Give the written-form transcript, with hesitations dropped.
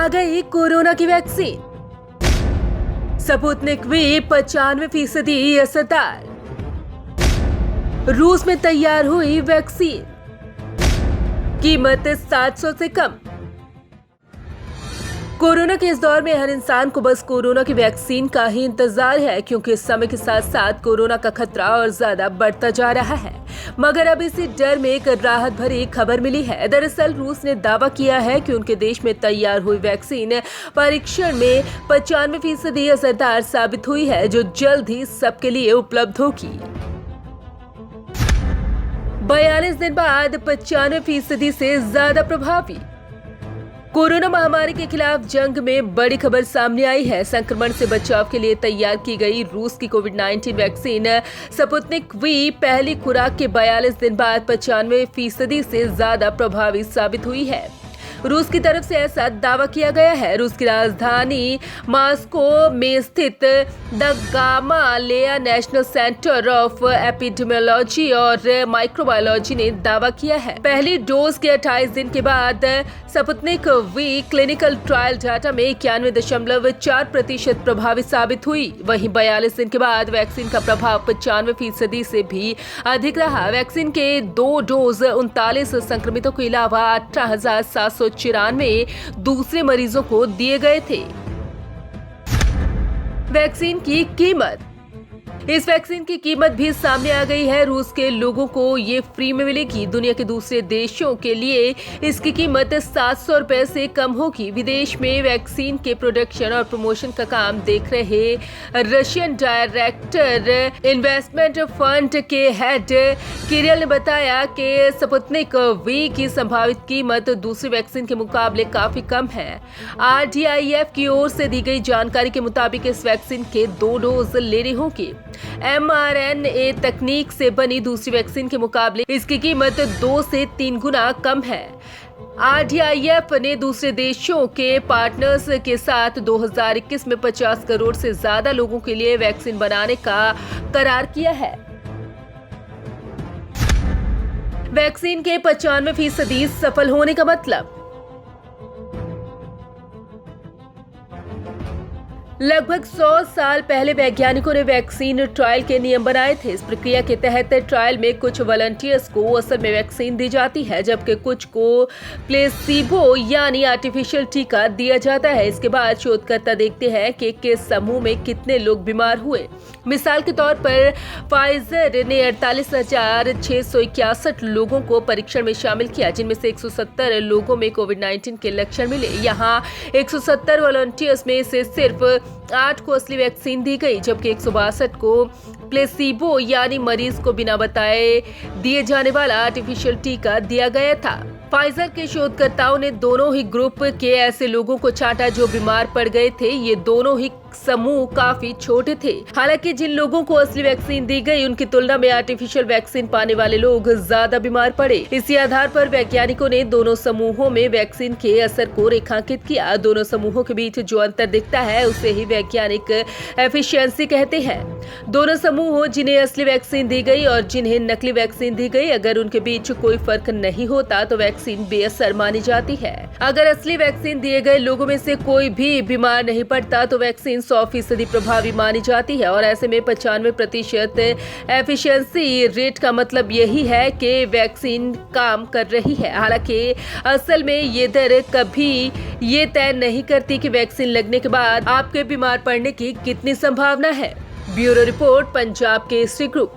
आ गई कोरोना की vaccine. Sputnik V 95% असरदार। रूस में तैयार हुई वैक्सीन, कीमत 700 से कम। कोरोना के इस दौर में हर इंसान को बस कोरोना की वैक्सीन का ही इंतजार है, क्योंकि समय के साथ साथ कोरोना का खतरा और ज्यादा बढ़ता जा रहा है। मगर अब इसी डर में एक राहत भरी खबर मिली है। दरअसल रूस ने दावा किया है कि उनके देश में तैयार हुई वैक्सीन परीक्षण में 95% असरदार साबित हुई है, जो जल्द ही सबके लिए उपलब्ध होगी। 42 दिन बाद 95% से ज्यादा प्रभावी। कोरोना महामारी के खिलाफ जंग में बड़ी खबर सामने आई है। संक्रमण से बचाव के लिए तैयार की गई रूस की कोविड-19 वैक्सीन स्पुतनिक वी पहली खुराक के 42 दिन बाद 95% से ज्यादा प्रभावी साबित हुई है। रूस की तरफ से ऐसा दावा किया गया है। रूस की राजधानी मॉस्को में स्थित the Gamaleya national centre of epidemiology और माइक्रोबायोलॉजी ने दावा किया है। पहली डोज के 28 दिन के बाद Sputnik V clinical trial data में 91.4% प्रभावी साबित हुई। वहीं 42 दिन के बाद वैक्सीन का प्रभाव 95% से भी अधिक रहा। वैक्सीन के 2 डोज 39 संक्रमितों के अलावा 18,794 दूसरे मरीजों को दिए गए थे। वैक्सीन की कीमत। इस वैक्सीन की कीमत भी सामने आ गई है। रूस के लोगों को ये फ्री में मिलेगी। दुनिया के दूसरे देशों के लिए इसकी कीमत 700 रुपए से कम होगी। विदेश में वैक्सीन के प्रोडक्शन और प्रमोशन का काम देख रहे रशियन डायरेक्टर इन्वेस्टमेंट फंड के हेड किरिल ने बताया कि स्पुतनिक वी की संभावित कीमत दूसरी वैक्सीन के मुकाबले काफी कम है। RDIF की ओर से दी गई जानकारी के मुताबिक इस वैक्सीन के 2 डोज लेने होंगे। mRNA तकनीक से बनी दूसरी वैक्सीन के मुकाबले इसकी कीमत 2 से 3 गुना कम है। RDIF ने दूसरे देशों के पार्टनर्स के साथ 2021 में 50 करोड़ से ज्यादा लोगों के लिए वैक्सीन बनाने का करार किया है। वैक्सीन के 95% सफल होने का मतलब। लगभग 100 साल पहले वैज्ञानिकों ने वैक्सीन ट्रायल के नियम बनाए थे। इस प्रक्रिया के तहत ट्रायल में कुछ वॉलंटियर्स को असल में वैक्सीन दी जाती है, जबकि कुछ को प्लेसिबो यानी आर्टिफिशियल टीका दिया जाता है। इसके बाद शोधकर्ता देखते हैं कि किस समूह में कितने लोग बीमार हुए। मिसाल के तौर पर फाइजर ने 48,661 लोगों को परीक्षण में शामिल किया, जिनमें से 170 लोगों में कोविड-19 के लक्षण मिले। यहाँ 170 वॉलंटियर्स में से सिर्फ 8 को असली वैक्सीन दी गई, जबकि 162 को प्लेसिबो यानी मरीज को बिना बताए दिए जाने वाला आर्टिफिशियल टीका दिया गया था। फाइजर के शोधकर्ताओं ने दोनों ही ग्रुप के ऐसे लोगों को छांटा जो बीमार पड़ गए थे। ये दोनों ही समूह काफी छोटे थे। हालांकि जिन लोगों को असली वैक्सीन दी गई, उनकी तुलना में आर्टिफिशियल वैक्सीन पाने वाले लोग ज्यादा बीमार पड़े। इसी आधार पर वैज्ञानिकों ने दोनों समूहों में वैक्सीन के असर को रेखांकित किया। दोनों समूहों के बीच जो अंतर दिखता है उसे ही वैज्ञानिक एफिशिएंसी कहते हैं। दोनों समूह, जिन्हें असली वैक्सीन दी गई और जिन्हें नकली वैक्सीन दी गई, अगर उनके बीच कोई फर्क नहीं होता तो वैक्सीन बेअसर मानी जाती है। अगर असली वैक्सीन दिए गए लोगों में से कोई भी बीमार नहीं पड़ता तो वैक्सीन 100% प्रभावी मानी जाती है। और ऐसे में 95% एफिशिएंसी रेट का मतलब यही है कि वैक्सीन काम कर रही है। हालांकि असल में ये दर कभी ये तय नहीं करती कि वैक्सीन लगने के बाद आपके बीमार पड़ने की कितनी संभावना है। Bureau report, Punjab Kesari group.